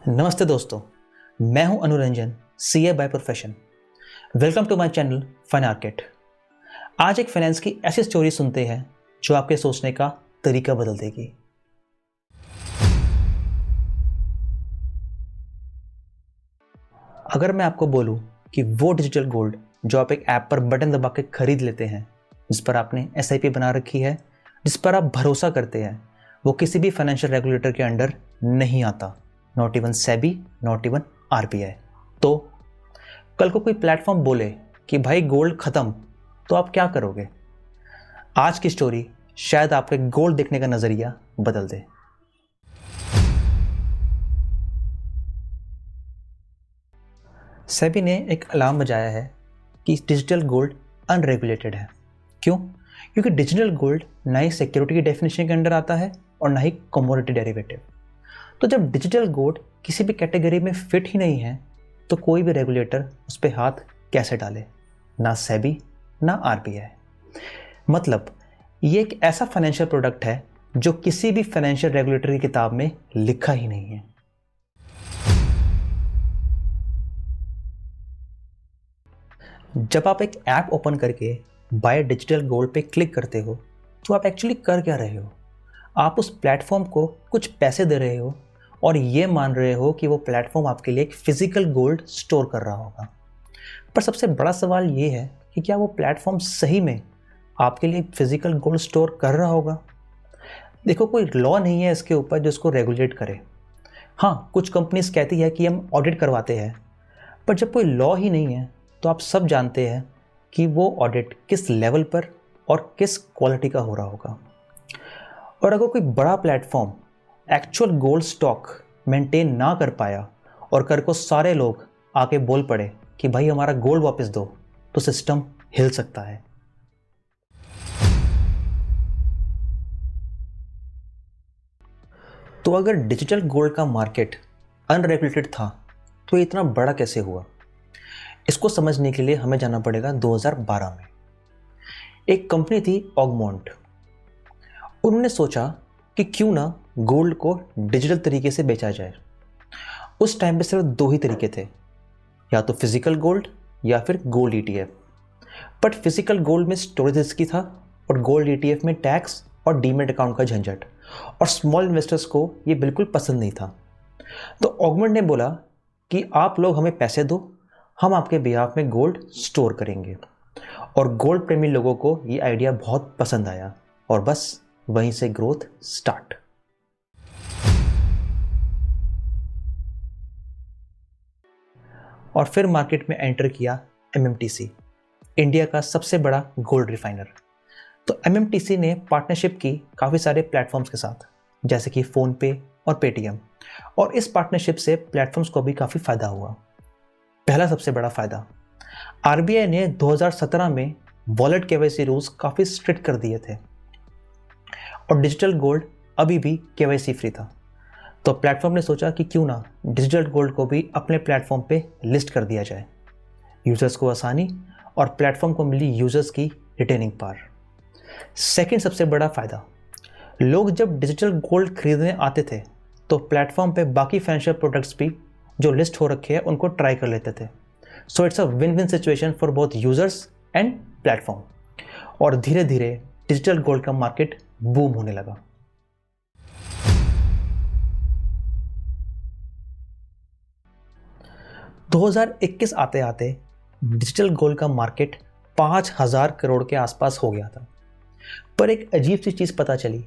नमस्ते दोस्तों, मैं हूं Anuranjan, CA by profession. Welcome to my channel fun आर्केट। आज एक फाइनेंस की ऐसी स्टोरी सुनते हैं जो आपके सोचने का तरीका बदल देगी। अगर मैं आपको बोलूं कि वो डिजिटल गोल्ड जो आप एक ऐप पर बटन दबा के खरीद लेते हैं, जिस पर आपने एसआईपी बना रखी है, जिस पर आप भरोसा करते हैं, वो किसी भी फाइनेंशियल रेगुलेटर के अंडर नहीं आता, not even SEBI, not even RBI. तो कल को कोई प्लेटफॉर्म बोले कि भाई गोल्ड खत्म, तो आप क्या करोगे? आज की स्टोरी शायद आपके गोल्ड देखने का नजरिया बदल दे। सेबी ने एक अलार्म बजाया है कि डिजिटल गोल्ड अनरेगुलेटेड है। क्यों? क्योंकि डिजिटल गोल्ड ना ही सिक्योरिटी की डेफिनेशन के अंडर आता है और ना ही कमोडिटी डेरिवेटिव। तो जब डिजिटल गोल्ड किसी भी कैटेगरी में फिट ही नहीं है, तो कोई भी रेगुलेटर उस पर हाथ कैसे डाले? ना सेबी, ना आरबीआई। मतलब ये एक ऐसा फाइनेंशियल प्रोडक्ट है जो किसी भी फाइनेंशियल रेगुलेटर की किताब में लिखा ही नहीं है। जब आप एक ऐप ओपन करके बाय डिजिटल गोल्ड पे क्लिक करते हो, तो आप एक्चुअली कर क्या रहे हो? आप उस प्लेटफॉर्म को कुछ पैसे दे रहे हो और ये मान रहे हो कि वो प्लेटफॉर्म आपके लिए एक फिजिकल गोल्ड स्टोर कर रहा होगा। पर सबसे बड़ा सवाल ये है कि क्या वो प्लेटफॉर्म सही में आपके लिए फिजिकल गोल्ड स्टोर कर रहा होगा? देखो, कोई लॉ नहीं है इसके ऊपर जो इसको रेगुलेट करे। हाँ, कुछ कंपनीज कहती है कि हम ऑडिट करवाते हैं, पर जब कोई लॉ ही नहीं है तो आप सब जानते हैं कि वो ऑडिट किस लेवल पर और किस क्वालिटी का हो रहा होगा। और अगर कोई बड़ा platform actual gold stock maintain ना कर पाया और कर को सारे लोग आके बोल पड़े कि भाई हमारा गोल्ड वापस दो, तो सिस्टम हिल सकता है। तो अगर डिजिटल गोल्ड का मार्केट अनरेगुलेटेड था, तो ये इतना बड़ा कैसे हुआ? इसको समझने के लिए हमें जाना पड़ेगा 2012 में। एक कंपनी थी ऑगमोंट। उन्होंने सोचा कि क्यों ना गोल्ड को डिजिटल तरीके से बेचा जाए। उस टाइम पे सिर्फ दो ही तरीके थे, या तो फिजिकल गोल्ड या फिर gold ETF. But physical gold में स्टोरेज रिस्की था और गोल्ड ईटीएफ में टैक्स और डीमेट अकाउंट का झंझट, और स्मॉल इन्वेस्टर्स को ये बिल्कुल पसंद नहीं था। तो ऑगमेंट ने बोला कि आप लोग हमें पैसे दो, हम आपके बिहाफ में गोल्ड स्टोर करेंगे। और गोल्ड प्रेमी लोगों को ये आइडिया बहुत पसंद आया और बस वहीं से ग्रोथ स्टार्ट। और फिर मार्केट में एंटर किया एमएमटीसी, इंडिया का सबसे बड़ा गोल्ड रिफाइनर। तो एमएमटीसी ने पार्टनरशिप की काफ़ी सारे प्लेटफॉर्म्स के साथ, जैसे कि फ़ोनपे और पेटीएम। और इस पार्टनरशिप से प्लेटफॉर्म्स को भी काफ़ी फ़ायदा हुआ। पहला सबसे बड़ा फ़ायदा, आरबीआई ने 2017 में वॉलेट केवाईसी रूल्स काफ़ी स्ट्रिक्ट कर दिए थे और डिजिटल गोल्ड अभी भी केवाईसी फ्री था। तो प्लेटफॉर्म ने सोचा कि क्यों ना डिजिटल गोल्ड को भी अपने प्लेटफॉर्म पे लिस्ट कर दिया जाए। यूजर्स को आसानी और प्लेटफॉर्म को मिली यूजर्स की रिटेनिंग पावर। सेकंड सबसे बड़ा फ़ायदा, लोग जब डिजिटल गोल्ड खरीदने आते थे तो प्लेटफॉर्म पे बाकी फाइनेंशियल प्रोडक्ट्स भी जो लिस्ट हो रखे हैं उनको ट्राई कर लेते थे। So it's a win win situation for both users and platform. और धीरे धीरे डिजिटल गोल्ड का मार्केट बूम होने लगा। दो 2021 आते आते डिजिटल गोल्ड का मार्केट 5,000 करोड़ के आसपास हो गया था। पर एक अजीब सी चीज़ पता चली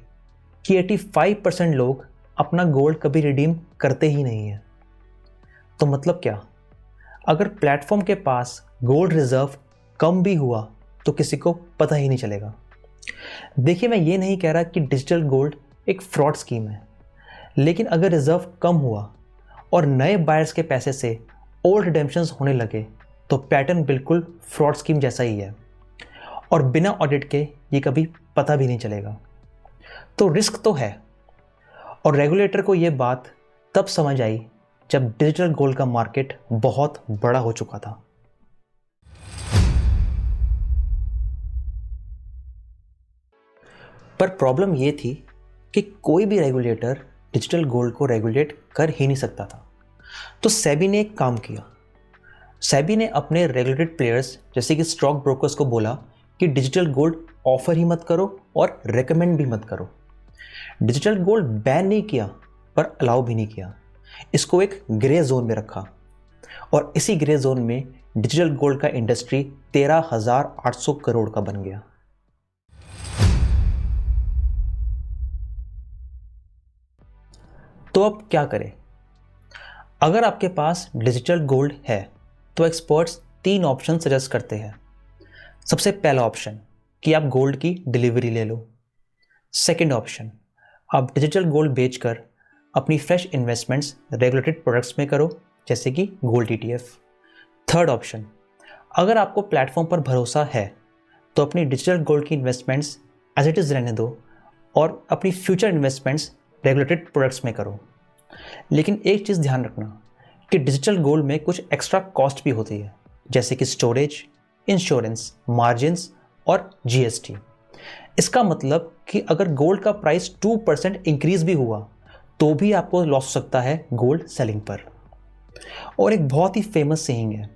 कि 85% लोग अपना गोल्ड कभी रिडीम करते ही नहीं है। तो मतलब क्या? अगर प्लेटफॉर्म के पास गोल्ड रिजर्व कम भी हुआ तो किसी को पता ही नहीं चलेगा। देखिए, मैं ये नहीं कह रहा कि डिजिटल गोल्ड एक फ्रॉड स्कीम है, लेकिन अगर रिजर्व कम हुआ और नए बायर्स के पैसे से ओल्ड रिडेम्पशंस होने लगे, तो पैटर्न बिल्कुल फ्रॉड स्कीम जैसा ही है और बिना ऑडिट के ये कभी पता भी नहीं चलेगा। तो रिस्क तो है, और रेगुलेटर को ये बात तब समझ आई जब डिजिटल गोल्ड का मार्केट बहुत बड़ा हो चुका था। पर प्रॉब्लम ये थी कि कोई भी रेगुलेटर डिजिटल गोल्ड को रेगुलेट कर ही नहीं सकता था। तो सेबी ने एक काम किया। सेबी ने अपने रेगुलेटेड प्लेयर्स जैसे कि स्टॉक ब्रोकर्स को बोला कि डिजिटल गोल्ड ऑफर ही मत करो और रेकमेंड भी मत करो। डिजिटल गोल्ड बैन नहीं किया पर अलाउ भी नहीं किया, इसको एक ग्रे जोन में रखा। और इसी ग्रे जोन में डिजिटल गोल्ड का इंडस्ट्री 13,800 करोड़ का बन गया। तो अब क्या करें? अगर आपके पास डिजिटल गोल्ड है तो एक्सपर्ट्स 3 ऑप्शन सजेस्ट करते हैं। सबसे पहला ऑप्शन कि आप गोल्ड की डिलीवरी ले लो। सेकंड ऑप्शन, आप डिजिटल गोल्ड बेचकर अपनी फ्रेश इन्वेस्टमेंट्स रेगुलेटेड प्रोडक्ट्स में करो जैसे कि गोल्ड ETF। थर्ड ऑप्शन, अगर आपको प्लेटफॉर्म पर भरोसा है तो अपनी डिजिटल गोल्ड की इन्वेस्टमेंट्स एज इट इज़ रहने दो और अपनी फ्यूचर इन्वेस्टमेंट्स रेगुलेटेड प्रोडक्ट्स में करो। लेकिन एक चीज़ ध्यान रखना कि डिजिटल गोल्ड में कुछ एक्स्ट्रा कॉस्ट भी होती है जैसे कि स्टोरेज, इंश्योरेंस, मार्जिन्स और GST। इसका मतलब कि अगर गोल्ड का प्राइस 2% इंक्रीज भी हुआ तो भी आपको लॉस हो सकता है गोल्ड सेलिंग पर। और एक बहुत ही फेमस सेइंग है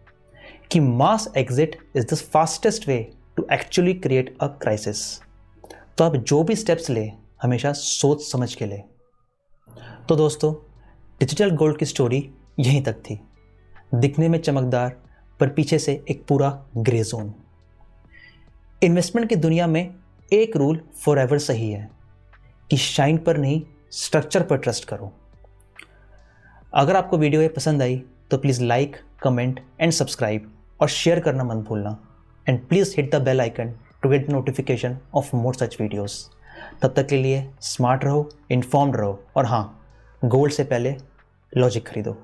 कि mass exit is the fastest way to actually create a crisis. तो आप जो भी स्टेप्स ले हमेशा सोच समझ के ले। तो दोस्तों, डिजिटल गोल्ड की स्टोरी यहीं तक थी, दिखने में चमकदार पर पीछे से एक पूरा ग्रे जोन। इन्वेस्टमेंट की दुनिया में एक रूल फॉरएवर सही है कि शाइन पर नहीं, स्ट्रक्चर पर ट्रस्ट करो। अगर आपको वीडियो ये पसंद आई तो please like, comment and subscribe और शेयर करना मत भूलना। And please hit the bell icon to get notification of more such videos. तब तक के लिए स्मार्ट रहो, इन्फॉर्म्ड रहो और हाँ, गोल्ड से पहले लॉजिक खरीदो।